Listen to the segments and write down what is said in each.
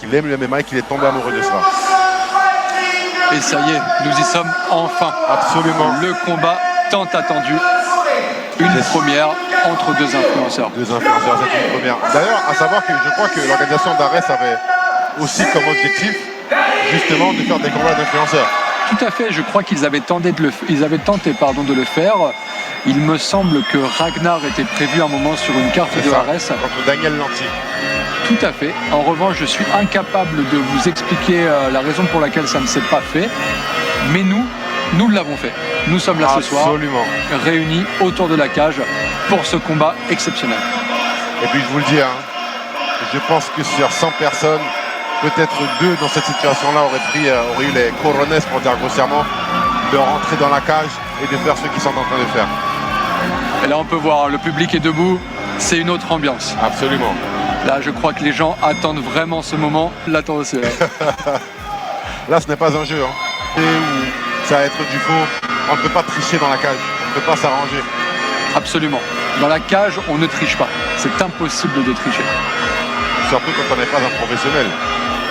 qu'il aime le MMA et qu'il est tombé amoureux de cela. Et ça y est, nous y sommes enfin. Absolument. Le combat tant attendu. Une première entre deux influenceurs. Deux influenceurs, c'est une première. D'ailleurs, à savoir que je crois que l'organisation d'Ares avait aussi comme objectif justement de faire des combats d'influenceurs. Tout à fait, je crois qu'ils avaient tenté de le faire. Il me semble que Ragnar était prévu un moment sur une carte de Ares. Contre Daniel Lanty. Tout à fait. En revanche, je suis incapable de vous expliquer la raison pour laquelle ça ne s'est pas fait. Mais nous l'avons fait. Nous sommes là ce soir, réunis autour de la cage pour ce combat exceptionnel. Et puis je vous le dis, je pense que sur 100 personnes, peut-être 2 dans cette situation-là auraient eu les corones, pour dire grossièrement, de rentrer dans la cage et de faire ce qu'ils sont en train de faire. Et là, on peut voir, le public est debout, c'est une autre ambiance. Absolument. Là, je crois que les gens attendent vraiment ce moment. L'attendent aussi. Là, ce n'est pas un jeu. Ça va être du faux. On ne peut pas tricher dans la cage. On ne peut pas s'arranger. Absolument. Dans la cage, on ne triche pas. C'est impossible de tricher. Surtout quand on n'est pas un professionnel.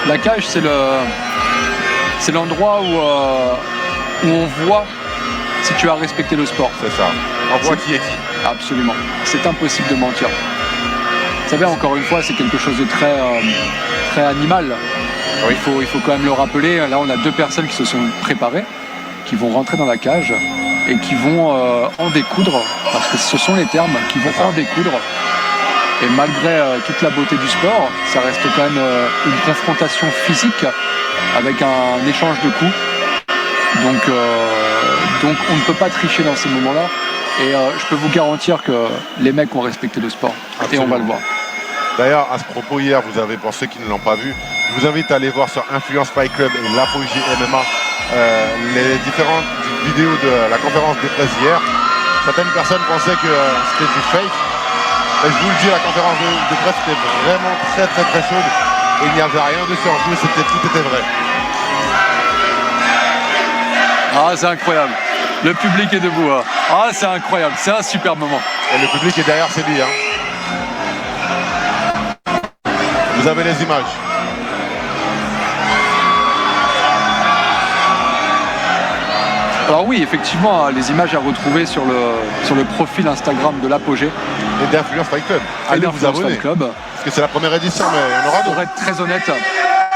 La cage, c'est l'endroit où on voit si tu as respecté le sport. C'est ça. On voit qui est qui. Absolument. C'est impossible de mentir. Vous savez, encore une fois, c'est quelque chose de très animal. Oui. Il faut quand même le rappeler. Là, on a 2 personnes qui se sont préparées, qui vont rentrer dans la cage et qui vont en découdre, parce que ce sont les termes, qui vont en découdre. Et malgré toute la beauté du sport, ça reste quand même une confrontation physique avec un échange de coups. Donc on ne peut pas tricher dans ces moments-là. Et je peux vous garantir que les mecs ont respecté le sport. Absolument. Et on va le voir. D'ailleurs, à ce propos, hier, pour ceux qui ne l'ont pas vu, je vous invite à aller voir sur Influence Fight Club et l'Apogée MMA les différentes vidéos de la conférence de presse hier. Certaines personnes pensaient que c'était du fake. Et je vous le dis, la conférence de presse était vraiment très chaude. Et il n'y avait rien dessus en plus, tout était vrai. Ah, c'est incroyable. Le public est debout. Ah, c'est incroyable. C'est un super moment. Et le public est derrière Sébi. Vous avez les images. Alors oui, effectivement, les images à retrouver sur le profil Instagram de l'Apogée. Et d'Influence Fight Club. Allez vous abonner. Club. Parce que c'est la première édition, mais il y en aura d'autres. Pour être très honnête,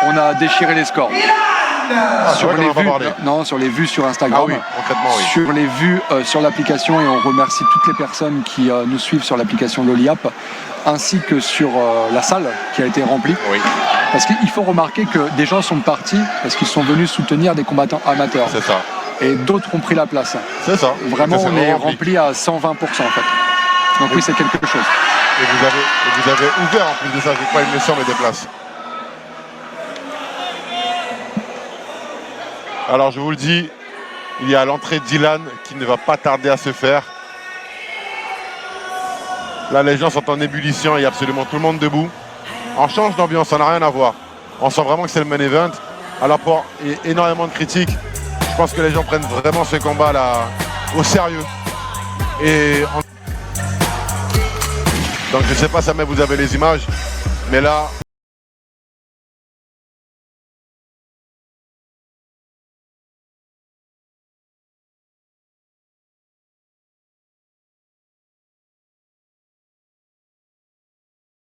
on a déchiré les scores. Sur les vues sur Instagram, sur les vues sur l'application, et on remercie toutes les personnes qui nous suivent sur l'application Loliap, ainsi que sur la salle qui a été remplie. Oui. Parce qu'il faut remarquer que des gens sont partis parce qu'ils sont venus soutenir des combattants amateurs. C'est ça. Et d'autres ont pris la place. C'est ça. Vraiment, on est rempli à 120% en fait. Donc oui, c'est quelque chose. Et vous avez ouvert en plus de ça, je crois, il me semble, des places. Alors je vous le dis, il y a l'entrée d'Ilan qui ne va pas tarder à se faire. Là les gens sont en ébullition, il y a absolument tout le monde debout. On change d'ambiance, ça n'a rien à voir. On sent vraiment que c'est le main event. Alors pour énormément de critiques, je pense que les gens prennent vraiment ce combat là au sérieux. Donc je ne sais pas si vous avez les images, mais là...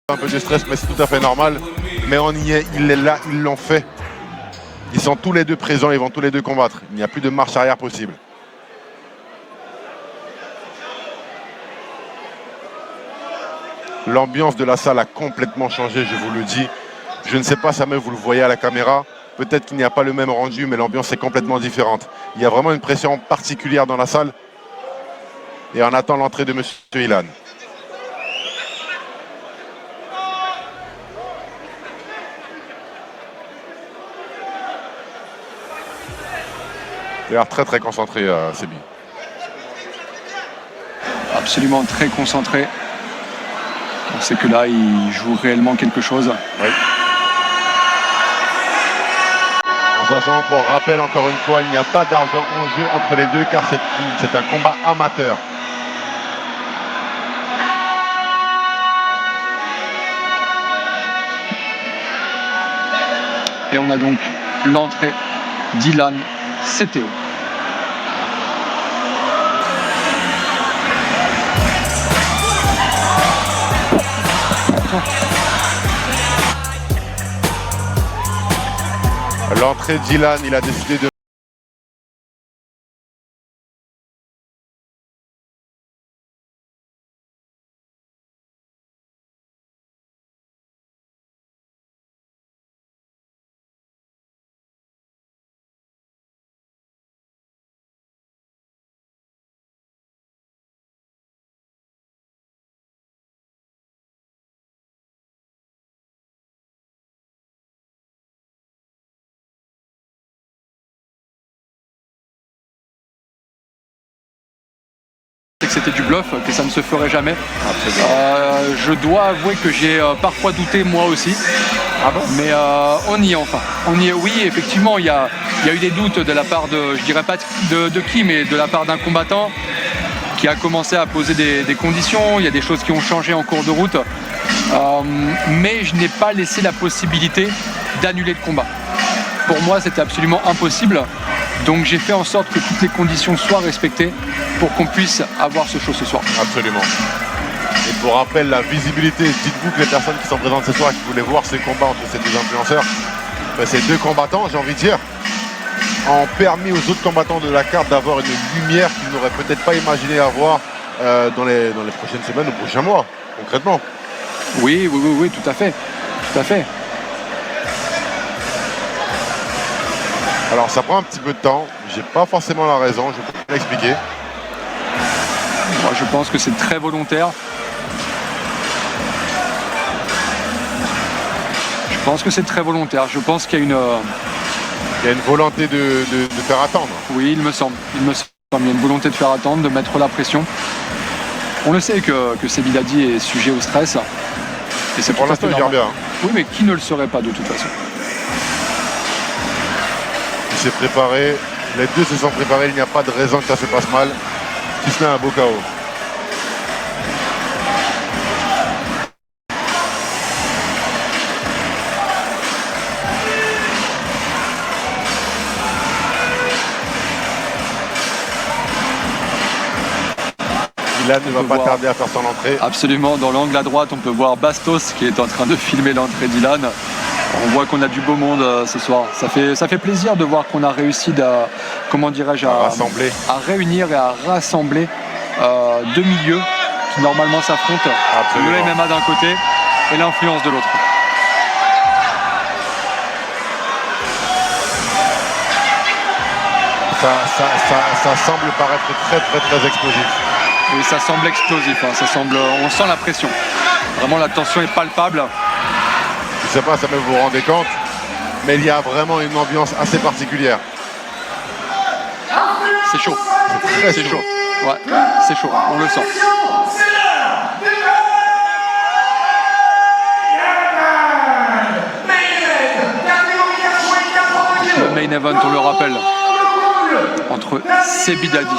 un peu de stress, mais c'est tout à fait normal. Mais on y est, il est là, ils l'ont fait. Ils sont tous les deux présents, ils vont tous les deux combattre. Il n'y a plus de marche arrière possible. L'ambiance de la salle a complètement changé, je vous le dis. Je ne sais pas, Samuel, vous le voyez à la caméra. Peut-être qu'il n'y a pas le même rendu, mais l'ambiance est complètement différente. Il y a vraiment une pression particulière dans la salle. Et on attend l'entrée de M. Ilan. Il a l'air très concentré, Sébi. Absolument très concentré. On sait que là, il joue réellement quelque chose. Oui. De toute façon, pour rappel, encore une fois, il n'y a pas d'argent en jeu entre les deux, car c'est un combat amateur. on a donc l'entrée d'Ilan CTO. L'entrée d'Ilan, il a décidé de... Que c'était du bluff, que ça ne se ferait jamais. Je dois avouer que j'ai parfois douté moi aussi. Ah bon? Mais on y est enfin. On y est. Oui, effectivement, il y a eu des doutes de la part de, je dirais pas de qui, mais de la part d'un combattant qui a commencé à poser des conditions. Il y a des choses qui ont changé en cours de route. Mais je n'ai pas laissé la possibilité d'annuler le combat. Pour moi, c'était absolument impossible. Donc j'ai fait en sorte que toutes les conditions soient respectées pour qu'on puisse avoir ce show ce soir. Absolument. Et pour rappel, la visibilité, dites-vous que les personnes qui sont présentes ce soir et qui voulaient voir ces combats entre ces deux influenceurs, ces deux combattants, j'ai envie de dire, ont permis aux autres combattants de la carte d'avoir une lumière qu'ils n'auraient peut-être pas imaginé avoir dans les prochaines semaines ou prochains mois, concrètement. Oui, tout à fait. Tout à fait. Alors ça prend un petit peu de temps, j'ai pas forcément la raison, je peux l'expliquer. Moi je pense que c'est très volontaire. Je pense que c'est très volontaire. Je pense qu'il y a une... Il y a une volonté de faire attendre. Oui, il me semble. Il y a une volonté de faire attendre, de mettre la pression. On le sait que Sebi Dadi est sujet au stress. Et c'est pour l'instant il gère bien. Oui, mais qui ne le serait pas de toute façon. Il s'est préparé, les deux se sont préparés, il n'y a pas de raison que ça se passe mal, si ce n'est un beau chaos. Ilan ne va pas tarder à faire son entrée. Absolument, dans l'angle à droite, on peut voir Bastos qui est en train de filmer l'entrée d'Ilan. On voit qu'on a du beau monde ce soir. Ça fait plaisir de voir qu'on a réussi à réunir et à rassembler deux milieux qui normalement s'affrontent. Absolument. Le MMA d'un côté et l'influence de l'autre. Ça semble paraître très explosif. Oui, ça semble explosif. On sent la pression. Vraiment, la tension est palpable. Je ne sais pas si vous vous rendez compte, mais il y a vraiment une ambiance assez particulière. C'est chaud. C'est chaud. Ouais, c'est chaud, on le sent. Le main event, on le rappelle, entre Sebi Dadi.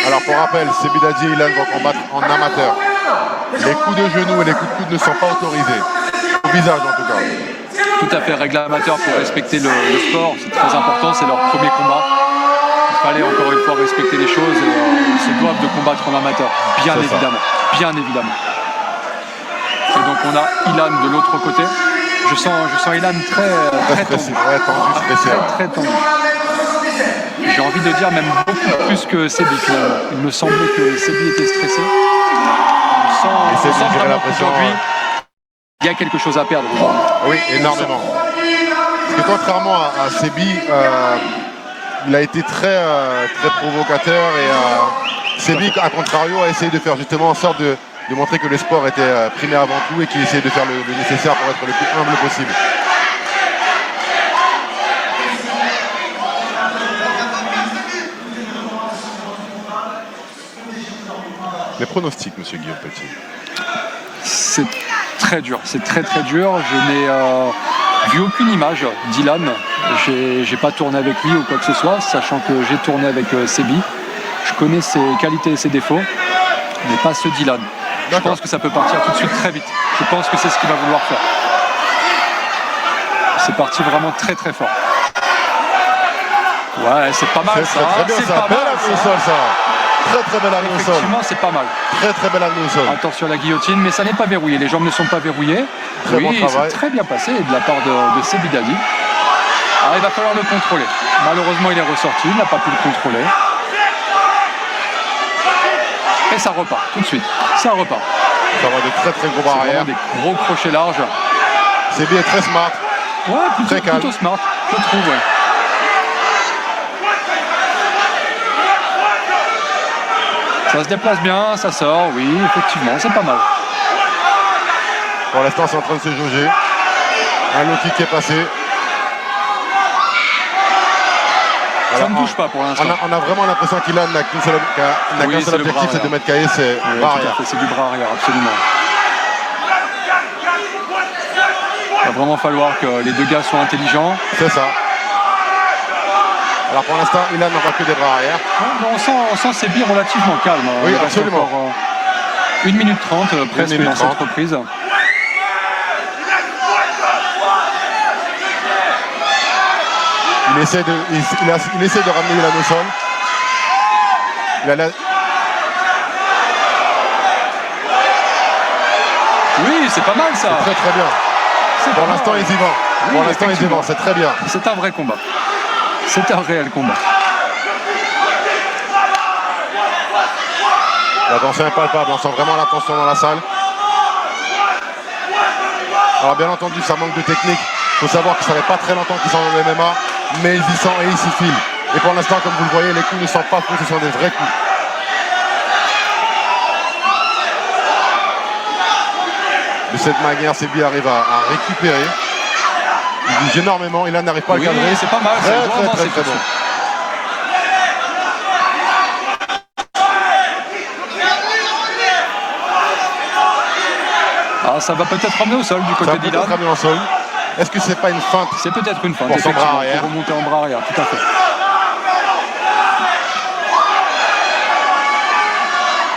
Alors pour rappel, Sebi Dadi et Ilan vont combattre en amateur. Les coups de genoux et les coups de coude ne sont pas autorisés. Au visage en tout cas. Tout à fait, règle amateur pour respecter le sport, c'est très important, c'est leur premier combat. Il fallait encore une fois respecter les choses et ils se doivent de combattre en amateur, bien évidemment. Et donc on a Ilan de l'autre côté. Je sens Ilan très tendu. Très tendu. J'ai envie de dire même beaucoup plus que Sebi finalement. Il me semblait que Sebi était stressé. On sent vraiment qu'aujourd'hui, il y a quelque chose à perdre aujourd'hui. Oui, énormément. Parce que contrairement à Sebi, il a été très provocateur et Sebi, à contrario, a essayé de faire justement en sorte de montrer que le sport était primé avant tout et qu'il essayait de faire le nécessaire pour être le plus humble possible. Les pronostics, monsieur Guillaume Petit. C'est très dur, c'est très dur. Je n'ai vu aucune image d'Ilan. J'ai pas tourné avec lui ou quoi que ce soit, sachant que j'ai tourné avec Sebi. Je connais ses qualités et ses défauts, mais pas ceux d'Ilan. Je pense que ça peut partir tout de suite très vite. Je pense que c'est ce qu'il va vouloir faire. C'est parti vraiment très très fort. Ouais, c'est pas mal ça. Très bien c'est ça. pas Belle mal amenée au sol ça. Très belle amenée au sol. Effectivement, c'est pas mal. Très belle amenée au sol. Attention à la guillotine, mais ça n'est pas verrouillé. Les jambes ne sont pas verrouillées. Très bon travail. C'est très bien passé de la part de Sebidadi. Alors il va falloir le contrôler. Malheureusement, il est ressorti. Il n'a pas pu le contrôler. Et ça repart tout de suite. Ça repart. Ça va de très gros barrières. Des gros crochets larges. C'est bien très smart. Ouais, plutôt smart, je trouve. Ouais. Ça se déplace bien, ça sort, oui, effectivement, c'est pas mal. Pour l'instant, c'est en train de se jauger. Un low kick qui est passé. Ça ne bouge pas pour l'instant. On a vraiment l'impression qu'Ilan n'a qu'un seul objectif, c'est de mettre KO, c'est bras arrière. C'est du bras arrière, absolument. Il va vraiment falloir que les deux gars soient intelligents. C'est ça. Alors pour l'instant, Ilan n'envoie que des bras arrière. On sent Sebi relativement calme. Oui, absolument. Encore, 1 minute 30 presque dans cette reprise. Il essaie de ramener Ilan au sol. Oui, c'est pas mal ça. C'est très bien. Pour l'instant, ils y vont. Pour l'instant, ils y vont. C'est très bien. C'est un vrai combat. C'est un réel combat. La tension est palpable. On sent vraiment la tension dans la salle. Alors bien entendu, ça manque de technique. Il faut savoir que ça fait pas très longtemps qu'ils sont dans le MMA, mais ils y sont et ils s'y filent. Et pour l'instant, comme vous le voyez, les coups ne sont pas faux, ce sont des vrais coups. De cette manière, Sebi arrive à récupérer. Il bouge énormément, il n'arrive pas à le cadrer. C'est pas mal, très bon. Ah, ça va peut-être ramener au sol du côté d'Ilan. Est-ce que c'est pas une feinte? C'est peut-être une feinte, pour son bras arrière. Pour remonter en bras arrière, tout à fait.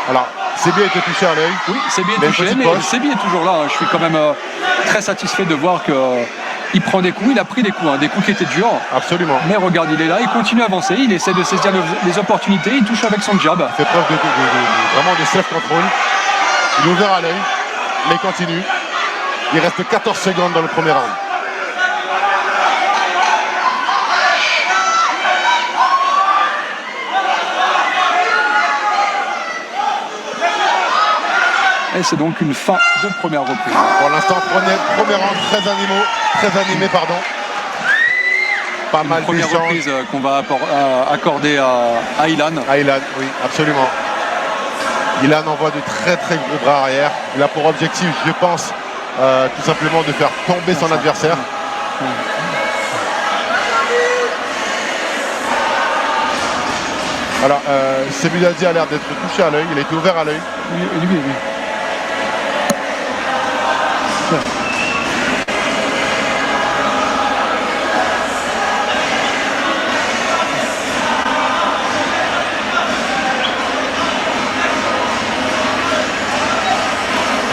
Alors, Sebi a été touché à l'œil. Oui, Sebi est touché, mais Sebi est toujours là. Je suis quand même très satisfait de voir qu'il prend des coups. Il a pris des coups, des coups qui étaient durs. Absolument. Mais regarde, il est là, il continue à avancer. Il essaie de saisir les opportunités. Il touche avec son jab. Il fait preuve vraiment de self-control. Il est ouvert à l'œil, mais il continue. Il reste 14 secondes dans le premier round. Et c'est donc une fin de première reprise. Pour l'instant, premier round très animé. Pas mal première reprise qu'on va accorder à Ilan. À Ilan, oui, absolument. Ilan envoie de très gros bras arrière. Il a pour objectif, je pense, tout simplement de faire tomber son adversaire. Alors, Sebidadi a l'air d'être touché à l'œil. Il a été ouvert à l'œil. Oui.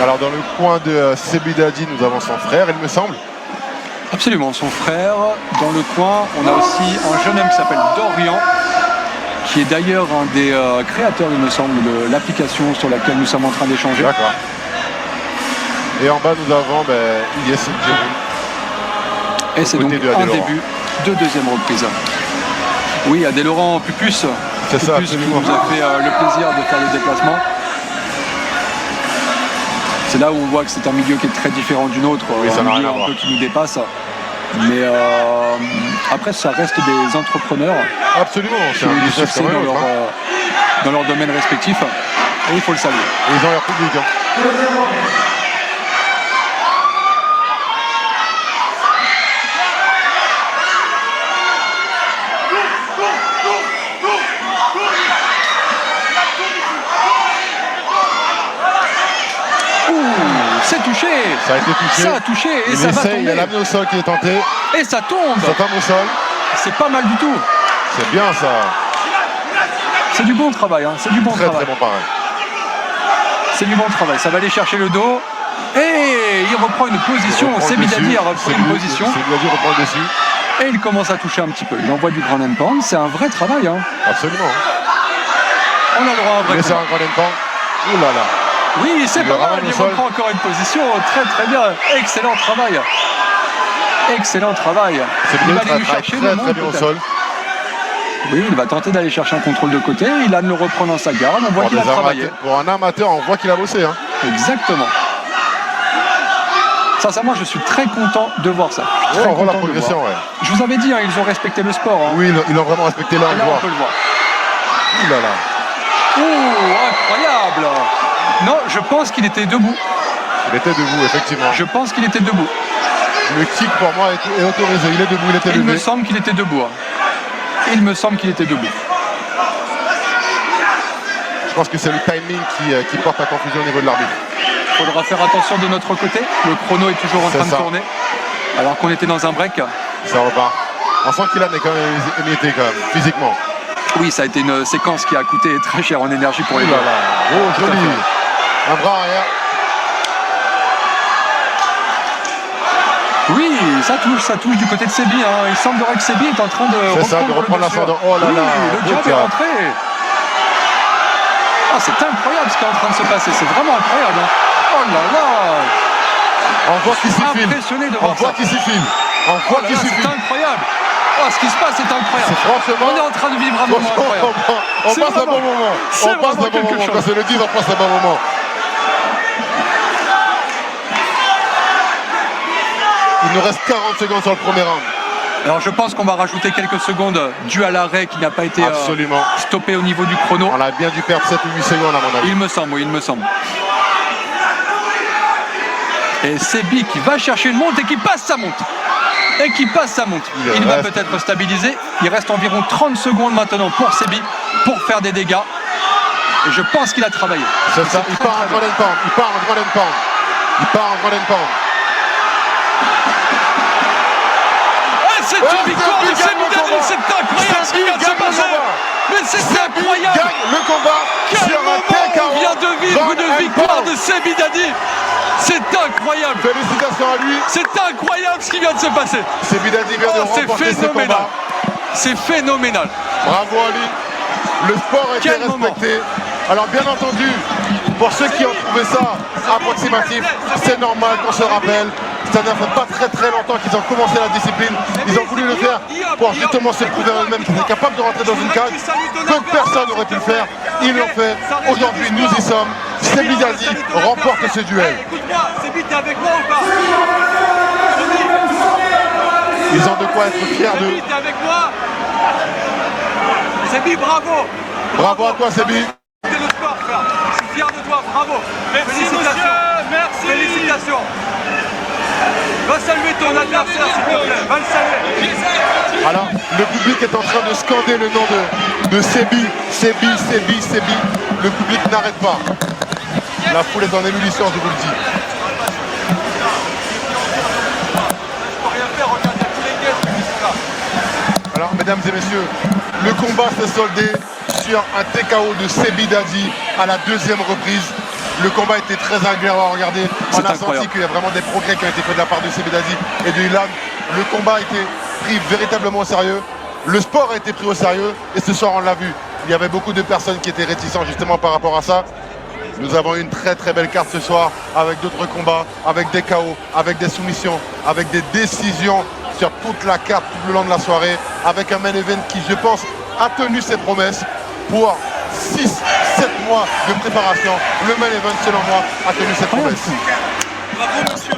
Alors dans le coin de Sebidadi, nous avons son frère, il me semble. Absolument, son frère. Dans le coin, on a aussi un jeune homme qui s'appelle Dorian, qui est d'ailleurs un des créateurs, il me semble, de l'application sur laquelle nous sommes en train d'échanger. D'accord. Et en bas, nous avons Ilyes Djemoul. Et c'est donc un début de deuxième reprise. Oui, Adé Laurent Pupus. C'est ça, qui nous a fait le plaisir de faire le déplacement. C'est là où on voit que c'est un milieu qui est très différent du nôtre, un milieu un peu qui nous dépasse. Mais après, ça reste des entrepreneurs. Absolument, qui ont eu du succès dans leur domaine respectif. Et il faut le saluer. Et ils ont leur public. C'est touché. Ça a été touché. Ça a touché et ça va tomber. Il y a l'amené au sol qui est tenté. Et ça tombe. Ça tombe au sol. C'est pas mal du tout. C'est bien ça. C'est du bon travail. C'est du bon travail. Très bon pareil. C'est du bon travail. Ça va aller chercher le dos. Et il reprend une position. Sebidadi a repris une position. Sebidadi reprend le dessus. Et il commence à toucher un petit peu. Il envoie du ground and pound. C'est un vrai travail. Hein. Absolument. On a le droit à un vrai. Mais c'est un ground and pound. Ouh là là. Oui, c'est pas mal. Il reprend encore une position. Très très bien. Excellent travail. Excellent travail. Il va aller lui chercher très bien au sol. Oui, il va tenter d'aller chercher un contrôle de côté. Ilan le reprend dans sa garde. On voit qu'il a travaillé. Pour un amateur, on voit qu'il a bossé. Hein. Exactement. Sincèrement, je suis très content de voir ça. On voit la progression, ouais. Je vous avais dit, hein, ils ont respecté le sport. Hein. Oui, ils l'ont vraiment respecté là, on peut le voir. Ouh là là. Oh, incroyable. Non, je pense qu'il était debout. Il était debout, effectivement. Je pense qu'il était debout. Le kick, pour moi, est autorisé. Il est debout, il était levé. Il me semble qu'il était debout. Il me semble qu'il était debout. Je pense que c'est le timing qui porte à confusion au niveau de l'arbitre. Il faudra faire attention de notre côté. Le chrono est toujours en train de tourner. Alors qu'on était dans un break. Ça repart. On sent qu'il a quand même émieté quand même, physiquement. Oui, ça a été une séquence qui a coûté très cher en énergie pour les deux. Oh, joli. Un bras arrière. Oui, ça touche du côté de Sebi. Hein. Il semblerait que Sebi est en train de reprendre l'ascendant. Oh là là, le jab est rentré. Oh, c'est incroyable ce qui est en train de se passer. C'est vraiment incroyable. Hein. Oh là là. On voit qu'il s'y filme. Impressionné de voir ça. On voit qu'il s'y filme. C'est incroyable. Oh, ce qui se passe est incroyable. On est en train de vivre un moment incroyable. On passe un bon moment. On passe un bon moment. Quand c'est le 10, on passe un bon moment. Il nous reste 40 secondes sur le premier round. Alors je pense qu'on va rajouter quelques secondes dû à l'arrêt qui n'a pas été stoppé au niveau du chrono. On a bien dû perdre 7 ou 8 secondes à mon avis. Il me semble, oui, il me semble. Et Sebi qui va chercher une monte et qui passe sa monte. Il va peut-être stabiliser. Il reste environ 30 secondes maintenant pour Sebi pour faire des dégâts. Et je pense qu'il a travaillé. C'est ça, il part en ground and pound. C'est une victoire de Sebidadi, c'est incroyable ce qui vient de se passer. Mais c'est incroyable. Gagne le combat. Quel moment on vient de vivre une victoire de Sebidadi. C'est incroyable. Félicitations à lui. C'est incroyable ce qui vient de se passer. Sebidadi vient de remporter ce combat. C'est phénoménal. Bravo à lui. Le sport a été respecté. Alors bien entendu, pour ceux qui ont trouvé ça approximatif, c'est normal qu'on se rappelle. Ça ne fait pas très longtemps qu'ils ont commencé la discipline. Ils ont voulu le faire pour justement se prouver à eux-mêmes qu'ils étaient capables de rentrer dans une cage. Peu de personnes auraient pu le faire. Ils l'ont fait. Aujourd'hui, nous y sommes. Sebidadi remporte ce duel. Ils ont de quoi être fiers d'eux. Sebi, bravo. Bravo à toi, Sebi. C'est le sport, frère. Je suis fier de toi, bravo. Merci, félicitations. Merci. Félicitations. Va saluer ton adversaire, s'il te plaît. Va le saluer. Alors, le public est en train de scander le nom de Sebi. Le public n'arrête pas. La foule est en ébullition, je vous le dis. Je peux rien faire, regardez tous les guests qui sont là. Alors, mesdames et messieurs, le combat s'est soldé sur un TKO de Sebidadi à la deuxième reprise. Le combat était très agréable à regarder. On a senti qu'il y a vraiment des progrès qui ont été faits de la part de Sebidadi et de Ilan. Le combat a été pris véritablement au sérieux. Le sport a été pris au sérieux et ce soir on l'a vu. Il y avait beaucoup de personnes qui étaient réticentes justement par rapport à ça. Nous avons une très belle carte ce soir avec d'autres combats, avec des KO, avec des soumissions, avec des décisions sur toute la carte tout le long de la soirée, avec un main event qui, je pense, a tenu ses promesses pour 6-7 mois de préparation. Le main event, selon moi, a tenu ses promesses. Bravo, monsieur.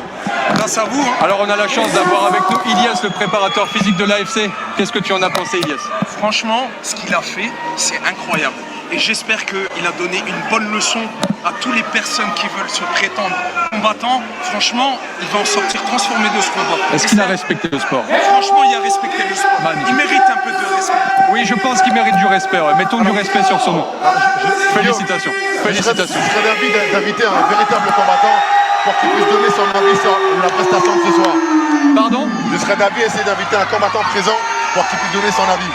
Grâce à vous. Alors, on a la chance d'avoir avec nous Ilyes, le préparateur physique de l'AFC. Qu'est-ce que tu en as pensé, Ilyes? Franchement, ce qu'il a fait, c'est incroyable. Et j'espère qu'il a donné une bonne leçon à toutes les personnes qui veulent se prétendre combattants. Franchement, il va en sortir transformé de ce combat. Est-ce qu'il a respecté le sport? Franchement, il a respecté le sport. Magnifique. Il mérite un peu de respect. Oui, je pense qu'il mérite du respect. Ouais. Mettons du respect sur son nom. Félicitations. Je serais d'avis d'inviter un véritable combattant pour qu'il puisse donner son avis sur la prestation de ce soir. Pardon? Je serais d'avis essayer d'inviter un combattant présent pour qu'il puisse donner son avis.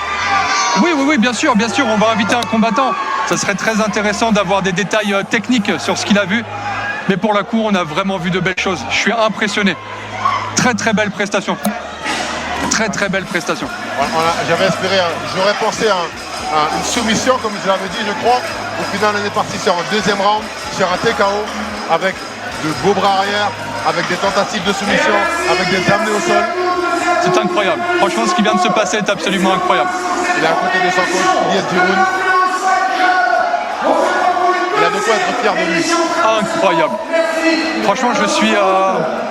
Oui, bien sûr, on va inviter un combattant. Ça serait très intéressant d'avoir des détails techniques sur ce qu'il a vu. Mais pour la cour, on a vraiment vu de belles choses. Je suis impressionné. Très très belle prestation. Très très belle prestation. J'avais espéré, j'aurais pensé à une soumission, comme je l'avais dit, je crois. Au final, on est parti sur un deuxième round, sur un TKO, avec de beaux bras arrière, avec des tentatives de soumission, avec des amenés au sol. C'est incroyable. Franchement, ce qui vient de se passer est absolument incroyable. Il est à côté de son coach, Ilyes Diroun. Il a de quoi être fier de lui. Incroyable. Franchement, je suis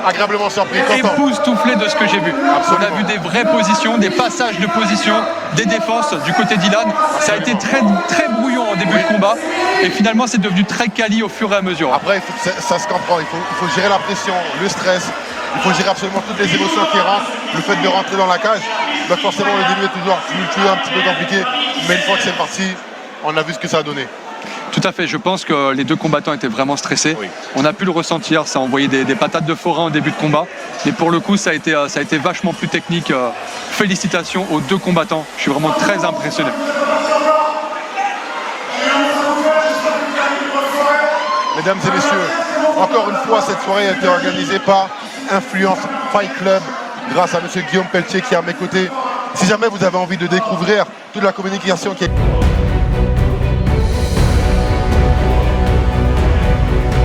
agréablement surpris, content. Époustouflé de ce que j'ai vu. Absolument. On a vu des vraies positions, des passages de position, des défenses du côté d'Ilan. Ça a été très, très brouillon en début de combat. Et finalement, c'est devenu très quali au fur et à mesure. Après, ça se comprend. Il faut gérer la pression, le stress. Il faut gérer absolument toutes les émotions qui rentrent. Le fait de rentrer dans la cage. Donc forcément, le début est toujours un petit peu compliqué. Mais une fois que c'est parti, on a vu ce que ça a donné. Tout à fait, je pense que les deux combattants étaient vraiment stressés. Oui. On a pu le ressentir, ça a envoyé des patates de forain au début de combat. Mais pour le coup, ça a été vachement plus technique. Félicitations aux deux combattants, je suis vraiment très impressionné. Mesdames et messieurs, encore une fois, cette soirée a été organisée par Influence Fight Club, grâce à M. Guillaume Pelletier qui est à mes côtés. Si jamais vous avez envie de découvrir toute la communication qui est...